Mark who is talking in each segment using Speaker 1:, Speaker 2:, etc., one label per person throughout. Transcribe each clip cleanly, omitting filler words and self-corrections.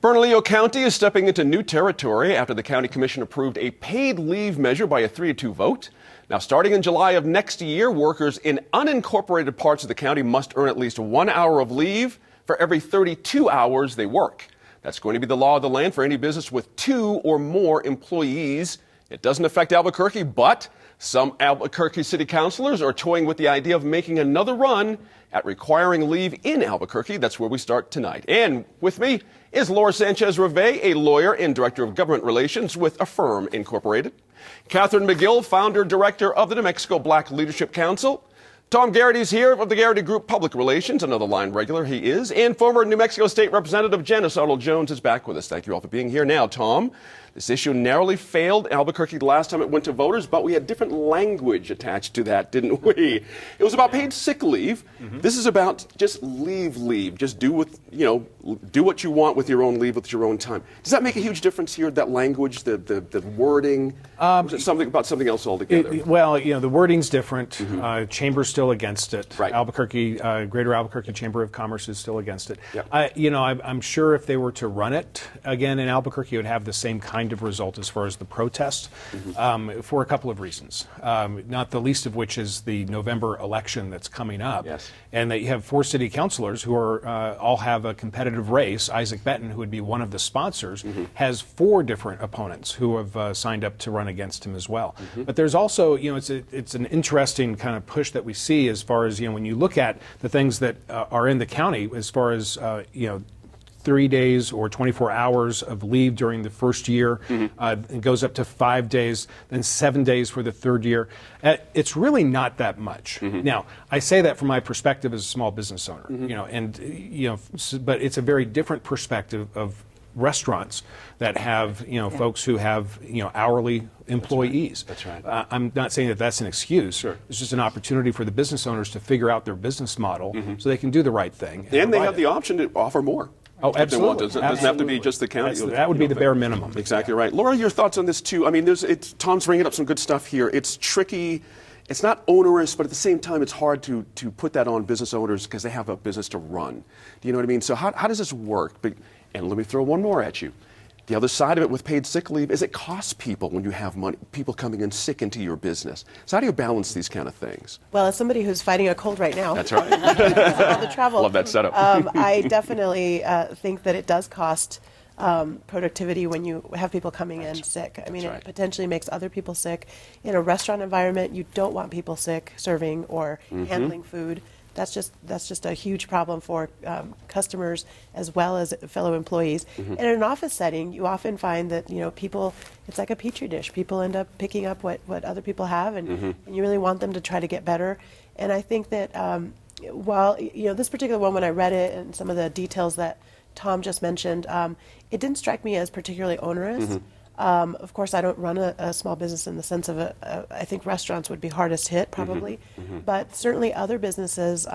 Speaker 1: Bernalillo County is stepping into new territory after the county commission approved a paid leave measure by a 3-2 vote. Now, starting in July of next year, workers in unincorporated parts of the county must earn at least 1 hour of leave for every 32 hours they work. That's going to be the law of the land for any business with 2 or more employees. It doesn't affect Albuquerque, but some Albuquerque city councilors are toying with the idea of making another run at requiring leave in Albuquerque. That's where we start tonight. And with me is Laura Sanchez-Reve, a lawyer and director of government relations with Affirm Incorporated. Catherine McGill, founder director of the New Mexico Black Leadership Council. Tom Garrity's here of the Garrity Group Public Relations, another line regular he is. And former New Mexico State Representative Janice Arnold-Jones is back with us. Thank you all for being here. Now, Tom, this issue narrowly failed Albuquerque last time it went to voters, but we had different language attached to that, didn't we? It was about paid sick leave. This is about just leave. Just do what you want with your own leave, with your own time. Does that make a huge difference here, that language, the wording? Is it something else altogether?
Speaker 2: The wording's different. Chamber's still against it.
Speaker 1: Right.
Speaker 2: Albuquerque, Greater Albuquerque Chamber of Commerce is still against it.
Speaker 1: Yep.
Speaker 2: I'm sure if they were to run it again in Albuquerque, it would have the same kind of result as far as the protest, for a couple of reasons. Not the least of which is the November election that's coming up.
Speaker 1: Yes.
Speaker 2: And that you have 4 city councilors who are all have a competitive race. Isaac Benton, who would be one of the sponsors, has 4 different opponents who have signed up to run against him as well. But there's also, it's an interesting kind of push that we see as far as, when you look at the things that are in the county as far as, 3 days or 24 hours of leave during the first year. It goes up to 5 days, then 7 days for the third year. It's really not that much. Now, I say that from my perspective as a small business owner, but it's a very different perspective of restaurants that have, folks who have, hourly employees.
Speaker 1: That's right.
Speaker 2: I'm not saying that that's an excuse.
Speaker 1: Sure.
Speaker 2: It's just an opportunity for the business owners to figure out their business model so they can do the right thing.
Speaker 1: And they have the option to offer more.
Speaker 2: Oh, absolutely.
Speaker 1: It doesn't have to be just the county.
Speaker 2: That would be the bare minimum.
Speaker 1: Exactly right. Laura, your thoughts on this too? I mean, Tom's bringing up some good stuff here. It's tricky. It's not onerous, but at the same time, it's hard to put that on business owners because they have a business to run. Do you know what I mean? So how does this work? And let me throw one more at you. The other side of it with paid sick leave is it costs people when you have people coming in sick into your business. So how do you balance these kind of things?
Speaker 3: Well, as somebody who's fighting a cold right now,
Speaker 1: that's right.
Speaker 3: all the travel.
Speaker 1: Love that setup.
Speaker 3: I definitely think that it does cost productivity when you have people coming in sick. I mean,
Speaker 1: right.
Speaker 3: It potentially makes other people sick. In a restaurant environment, you don't want people sick serving or handling food. That's just a huge problem for customers as well as fellow employees. And in an office setting, you often find that people, it's like a petri dish. People end up picking up what other people have, and you really want them to try to get better. And I think that while this particular one, when I read it and some of the details that Tom just mentioned, it didn't strike me as particularly onerous. Of course, I don't run a small business in the sense of I think restaurants would be hardest hit probably, but certainly other businesses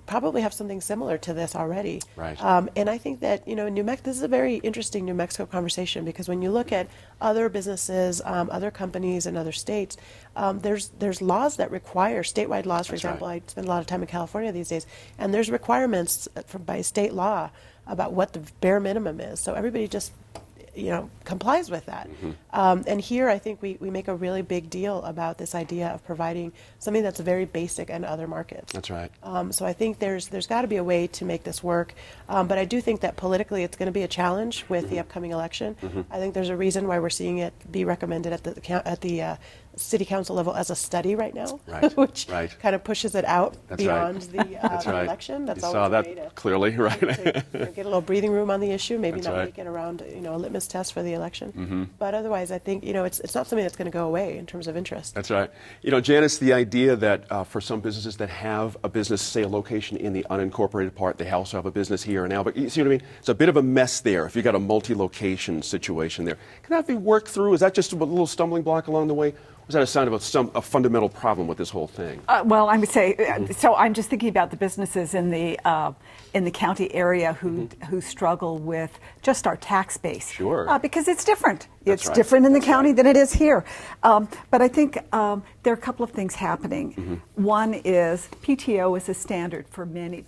Speaker 3: probably have something similar to this already.
Speaker 1: Right.
Speaker 3: And I think that this is a very interesting New Mexico conversation because when you look at other businesses, other companies in other states, there's laws that require statewide laws. For example, I spend a lot of time in California these days, and there's requirements by state law about what the bare minimum is. So everybody just complies with that. And here I think we make a really big deal about this idea of providing something that's very basic in other markets.
Speaker 1: That's right.
Speaker 3: So I think there's got to be a way to make this work. But I do think that politically it's going to be a challenge with the upcoming election. I think there's a reason why we're seeing it be recommended at the city council level as a study right now, which kind of pushes it out beyond the election. That's
Speaker 1: you
Speaker 3: always
Speaker 1: saw
Speaker 3: a
Speaker 1: that
Speaker 3: way to,
Speaker 1: clearly, right?
Speaker 3: to get a little breathing room on the issue, maybe
Speaker 1: That's
Speaker 3: not
Speaker 1: right.
Speaker 3: make it around a litmus test for the election. But otherwise, I think it's not something that's going to go away in terms of interest.
Speaker 1: That's right. Janice, the idea that for some businesses that have a business, say a location in the unincorporated part, they also have a business here and now. But you see what I mean? It's a bit of a mess there if you've got a multi-location situation there. Can that be worked through? Is that just a little stumbling block along the way? Was that a sign of a fundamental problem with this whole thing?
Speaker 4: Well, I would say, so I'm just thinking about the businesses in the county area who struggle with just our tax base.
Speaker 1: Sure.
Speaker 4: Because it's different.
Speaker 1: That's right.
Speaker 4: Different in the county than it is here. But I think there are a couple of things happening. One is PTO is a standard for many.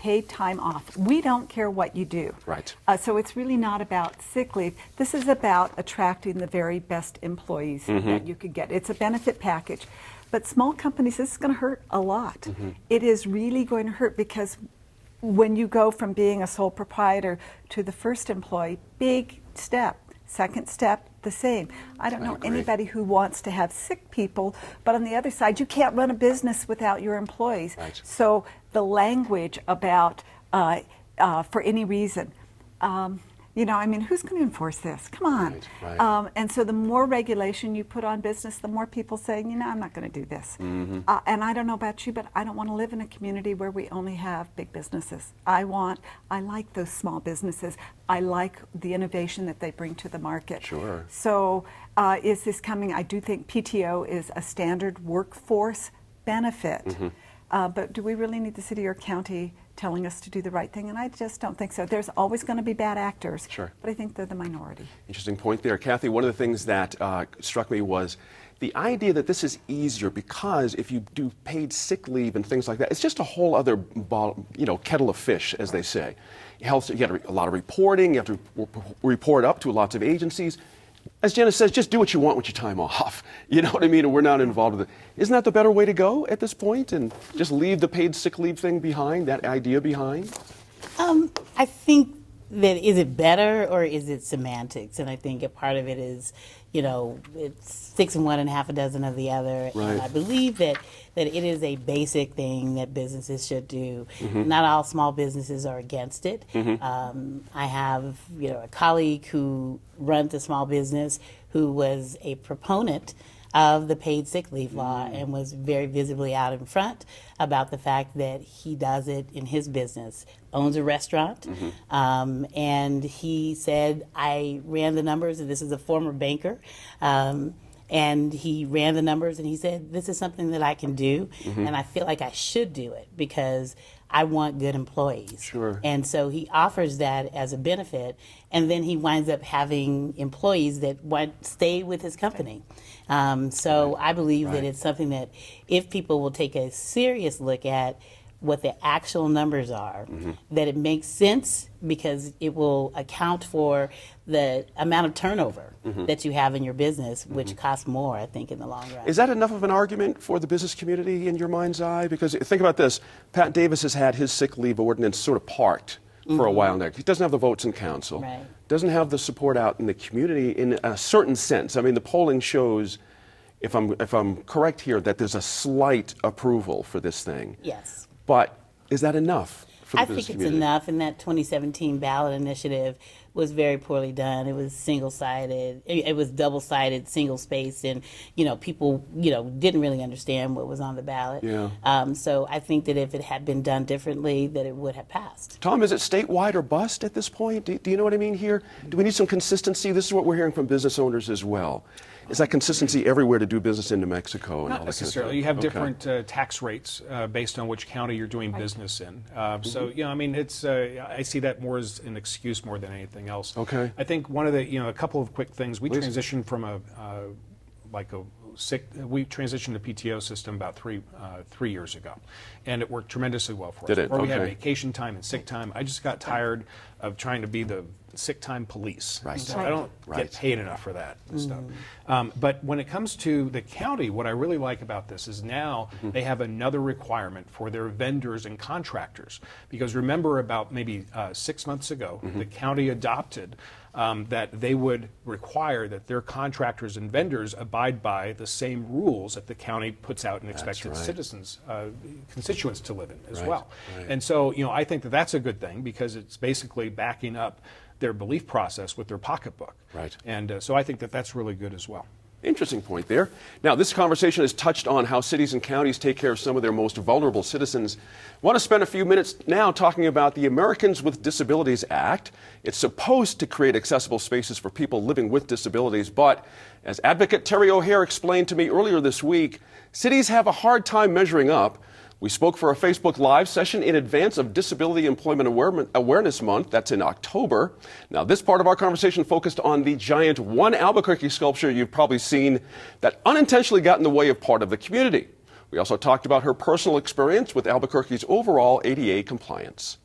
Speaker 4: paid time off. We don't care what you do.
Speaker 1: Right.
Speaker 4: So it's really not about sick leave. This is about attracting the very best employees that you could get. It's a benefit package. But small companies, this is going to hurt a lot. It is really going to hurt because when you go from being a sole proprietor to the first employee, big step. Second step, the same. I don't know
Speaker 1: agree.
Speaker 4: anybody who wants to have sick people, but on the other side, you can't run a business without your employees.
Speaker 1: Right.
Speaker 4: So the language about for any reason, I mean, who's going to enforce this? Come on.
Speaker 1: Right.
Speaker 4: And so the more regulation you put on business, the more people saying, I'm not going to do this. And I don't know about you, but I don't want to live in a community where we only have big businesses. I like those small businesses. I like the innovation that they bring to the market.
Speaker 1: Sure.
Speaker 4: So is this coming? I do think PTO is a standard workforce benefit. But do we really need the city or county telling us to do the right thing? And I just don't think so. There's always going to be bad actors,
Speaker 1: Sure.
Speaker 4: but I think they're the minority.
Speaker 1: Interesting point there. Kathy, one of the things that struck me was the idea that this is easier because if you do paid sick leave and things like that, it's just a whole other kettle of fish, as they say. Health, you got a lot of reporting, you have to report up to lots of agencies. As Janice says, just do what you want with your time off. You know what I mean? And we're not involved with it. Isn't that the better way to go at this point? And just leave the paid sick leave thing behind, that idea behind?
Speaker 5: I think that is it better or is it semantics? And I think a part of it is, it's 6 of one and half a dozen of the other.
Speaker 1: Right.
Speaker 5: And I believe that it is a basic thing that businesses should do. Not all small businesses are against it. I have, a colleague who runs a small business who was a proponent of the paid sick leave law and was very visibly out in front about the fact that he does it in his business, owns a restaurant, and he said, I ran the numbers, and this is a former banker, and he ran the numbers and he said, this is something that I can do, and I feel like I should do it because I want good employees.
Speaker 1: Sure.
Speaker 5: And so he offers that as a benefit, and then he winds up having employees that want stay with his company. So I believe that it's something that if people will take a serious look at what the actual numbers are, that it makes sense because it will account for the amount of turnover that you have in your business, which costs more, I think, in the long run.
Speaker 1: Is that enough of an argument for the business community in your mind's eye? Because think about this. Pat Davis has had his sick leave ordinance sort of parked for a while now. He doesn't have the votes in council.
Speaker 5: Right.
Speaker 1: Doesn't have the support out in the community in a certain sense. I mean, the polling shows, if I'm correct here, that there's a slight approval for this thing.
Speaker 5: Yes.
Speaker 1: But is that enough for the
Speaker 5: I
Speaker 1: business
Speaker 5: think it's
Speaker 1: community?
Speaker 5: enough, and that 2017 ballot initiative was very poorly done. It was single-sided. It was double-sided, single-spaced, and people didn't really understand what was on the ballot.
Speaker 1: Yeah.
Speaker 5: So I think that if it had been done differently, that it would have passed.
Speaker 1: Tom, is it statewide or bust at this point? Do you know what I mean here? Do we need some consistency? This is what we're hearing from business owners as well. Is that consistency everywhere to do business in New Mexico? And
Speaker 2: Not
Speaker 1: all that kind of
Speaker 2: necessarily.
Speaker 1: stuff?
Speaker 2: You have
Speaker 1: Okay.
Speaker 2: different tax rates based on which county you're doing business in. So, I mean, it's I see that more as an excuse more than anything else.
Speaker 1: Okay.
Speaker 2: I think one of the, a couple of quick things. We transitioned from we transitioned to PTO system about three years ago, and it worked tremendously well for us.
Speaker 1: Did it?
Speaker 2: Where we had
Speaker 1: Okay.
Speaker 2: vacation time and sick time. I just got tired of trying to be the sick time police.
Speaker 1: Right.
Speaker 2: So I don't
Speaker 1: Right.
Speaker 2: get paid enough for that and stuff. But when it comes to the county, what I really like about this is now they have another requirement for their vendors and contractors. Because remember, about maybe 6 months ago, the county adopted that they would require that their contractors and vendors abide by the same rules that the county puts out and expects its
Speaker 1: right.
Speaker 2: citizens, constituents to live in as
Speaker 1: Right,
Speaker 2: well.
Speaker 1: right.
Speaker 2: And so, I think that that's a good thing because it's basically backing up their belief process with their pocketbook.
Speaker 1: Right.
Speaker 2: And so I think that that's really good as well.
Speaker 1: Interesting point there. Now, this conversation has touched on how cities and counties take care of some of their most vulnerable citizens. I want to spend a few minutes now talking about the Americans with Disabilities Act. It's supposed to create accessible spaces for people living with disabilities, but as Advocate Terry O'Hare explained to me earlier this week, cities have a hard time measuring up. We spoke for a Facebook Live session in advance of Disability Employment Awareness Month. That's in October. Now, this part of our conversation focused on the giant One Albuquerque sculpture you've probably seen that unintentionally got in the way of part of the community. We also talked about her personal experience with Albuquerque's overall ADA compliance.